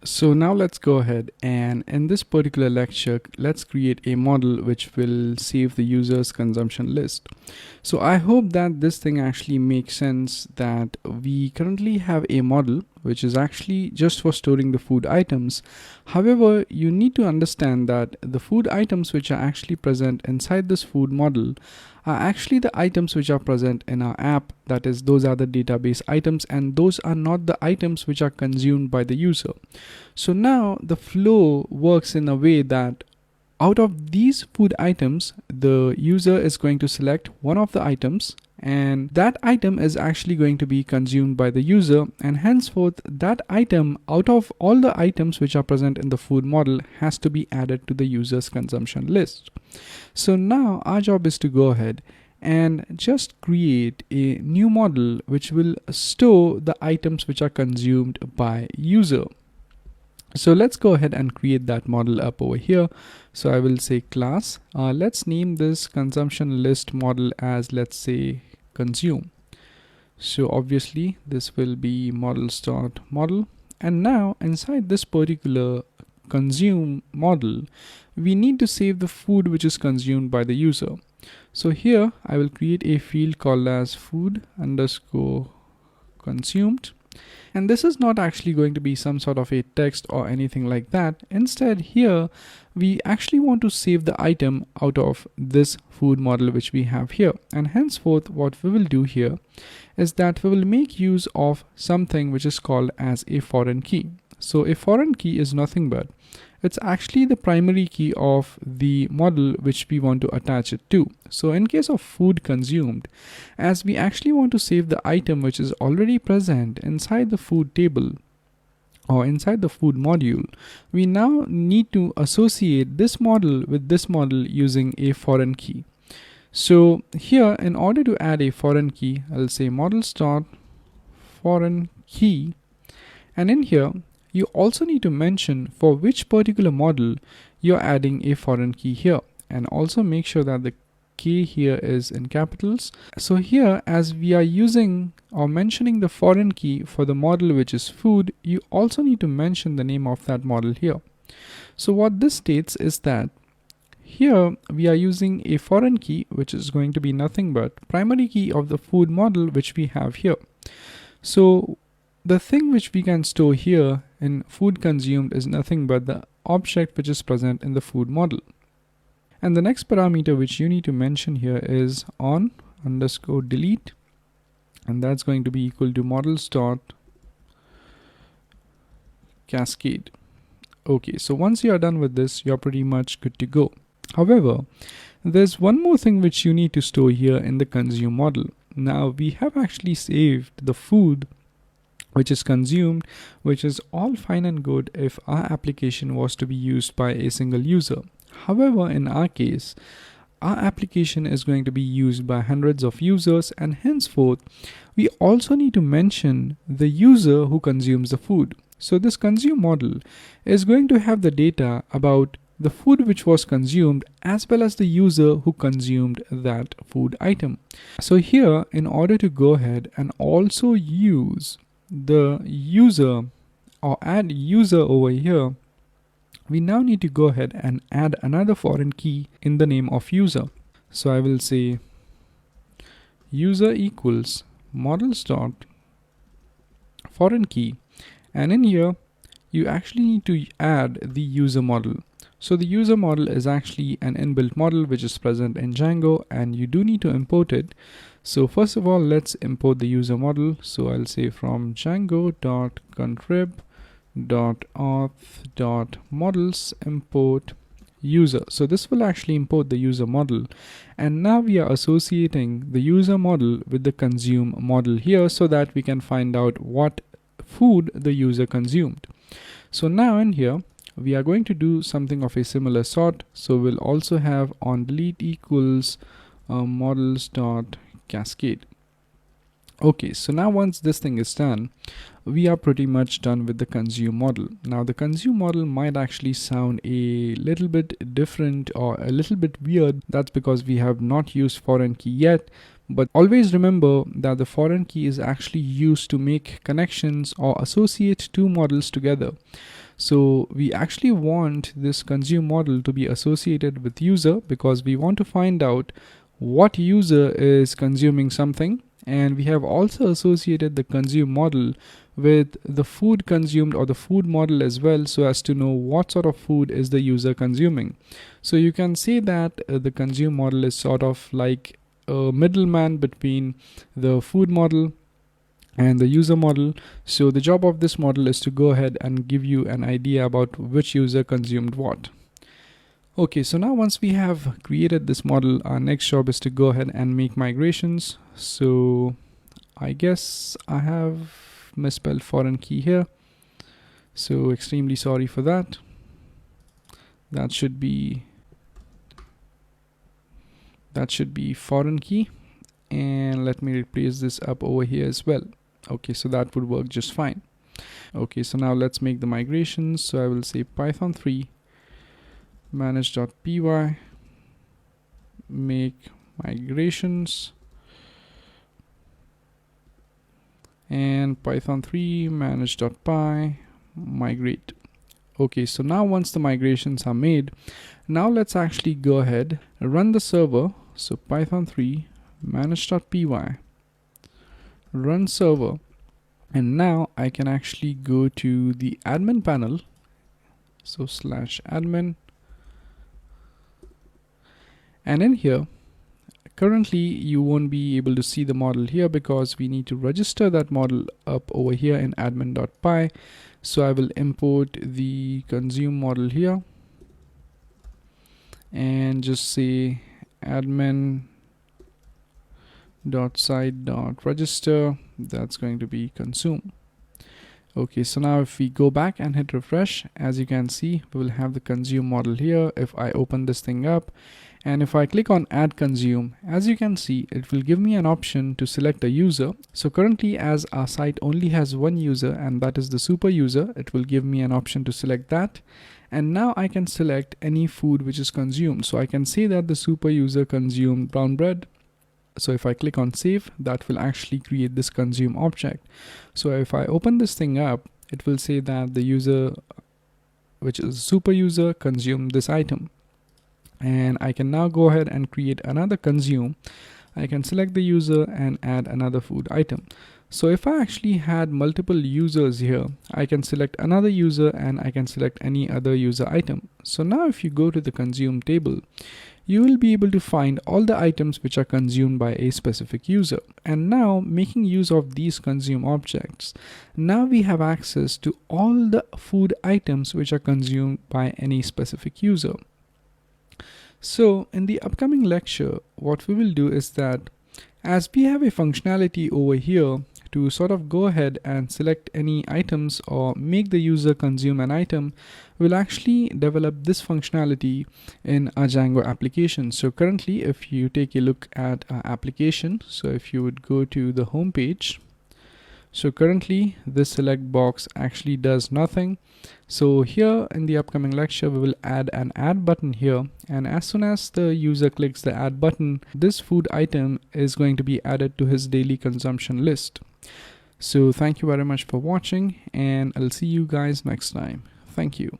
So now let's go ahead and in this particular lecture, let's create a model which will save the user's consumption list. So I hope that this thing actually makes sense, that we currently have a model which is actually just for storing the food items. However, you need to understand that the food items which are actually present inside this food model are actually the items which are present in our app. That is, those are the database items, and those are not the items which are consumed by the user. So now the flow works in a way that out of these food items, the user is going to select one of the items, and that item is actually going to be consumed by the user, and henceforth that item out of all the items which are present in the food model has to be added to the user's consumption list. So now our job is to go ahead and just create a new model which will store the items which are consumed by user. So let's go ahead and create that model up over here. So I will say class, let's name this consumption list model as, let's say, consume. So obviously this will be model, and now inside this particular consume model, we need to save the food which is consumed by the user. So here I will create a field called as food underscore consumed. And this is not actually going to be some sort of a text or anything like that. Instead, here we actually want to save the item out of this food model which we have here. And henceforth, what we will do here is that we will make use of something which is called as a foreign key. So a foreign key is nothing but it's actually the primary key of the model which we want to attach it to. So in case of food consumed, as we actually want to save the item which is already present inside the food table or inside the food module, we now need to associate this model with this model using a foreign key. So here, in order to add a foreign key, I'll say model start foreign key, and in here you also need to mention for which particular model you're adding a foreign key here, and also make sure that the key here is in capitals. So here, as we are using or mentioning the foreign key for the model which is food, you also need to mention the name of that model here. So what this states is that here we are using a foreign key which is going to be nothing but primary key of the food model which we have here. So the thing which we can store here in food consumed is nothing but the object which is present in the food model. And the next parameter which you need to mention here is on underscore delete, and that's going to be equal to models dot cascade. Okay, so once you are done with this, you're pretty much good to go. However, there's one more thing which you need to store here in the consume model. Now we have actually saved the food which is consumed, which is all fine and good if our application was to be used by a single user. However, in our case, our application is going to be used by hundreds of users, and henceforth, we also need to mention the user who consumes the food. So this consume model is going to have the data about the food which was consumed as well as the user who consumed that food item. So here, in order to go ahead and also use the user or add user over here, we now need to go ahead and add another foreign key in the name of user. So I will say user equals models dot foreign key, and in here you actually need to add the user model. So the user model is actually an inbuilt model which is present in Django, and you do need to import it. So first of all, let's import the user model. So I'll say from django.contrib.auth.models import user. So this will actually import the user model, and now we are associating the user model with the consume model here so that we can find out what food the user consumed. So now in here we are going to do something of a similar sort. So we'll also have on delete equals models dot cascade. Okay, so now once this thing is done, we are pretty much done with the consume model. Now the consume model might actually sound a little bit different or a little bit weird. That's because we have not used foreign key yet, but always remember that the foreign key is actually used to make connections or associate two models together. So we actually want this consume model to be associated with user because we want to find out what user is consuming something, and we have also associated the consume model with the food consumed or the food model as well, so as to know what sort of food is the user consuming. So you can say that the consume model is sort of like a middleman between the food model and the user model. So the job of this model is to go ahead and give you an idea about which user consumed what. Okay, so now once we have created this model, our next job is to go ahead and make migrations. So I guess I have misspelled foreign key here, so extremely sorry for that. That should be foreign key, and let me replace this up over here as well. Okay, so that would work just fine. Okay, so now let's make the migrations. So I will say python 3 manage.py make migrations, and python 3 manage.py migrate. Okay, so now once the migrations are made, now let's actually go ahead and run the server. So python 3 manage.py run server, and now I can actually go to the admin panel. So /admin, and in here currently you won't be able to see the model here because we need to register that model up over here in admin.py. So I will import the consume model here and just say admin.site.register, that's going to be consume. Okay, so now if we go back and hit refresh, as you can see, we will have the consume model here. If I open this thing up, and if I click on add consume, as you can see, it will give me an option to select a user. So currently, as our site only has one user, and that is the super user, it will give me an option to select that. And now I can select any food which is consumed. So I can say that the super user consumed brown bread. So if I click on save, that will actually create this consume object. So if I open this thing up, it will say that the user, which is super user, consumed this item. And I can now go ahead and create another consume. I can select the user and add another food item. So if I actually had multiple users here, I can select another user and I can select any other user item. So now if you go to the consume table, you will be able to find all the items which are consumed by a specific user. And now, making use of these consume objects, now we have access to all the food items which are consumed by any specific user. So in the upcoming lecture, what we will do is that as we have a functionality over here to sort of go ahead and select any items or make the user consume an item, we'll actually develop this functionality in our Django application. So currently, if you take a look at our application, so if you would go to the home page, so currently this select box actually does nothing. So here in the upcoming lecture, we will add an add button here, and as soon as the user clicks the add button, this food item is going to be added to his daily consumption list. So thank you very much for watching, and I'll see you guys next time. Thank you.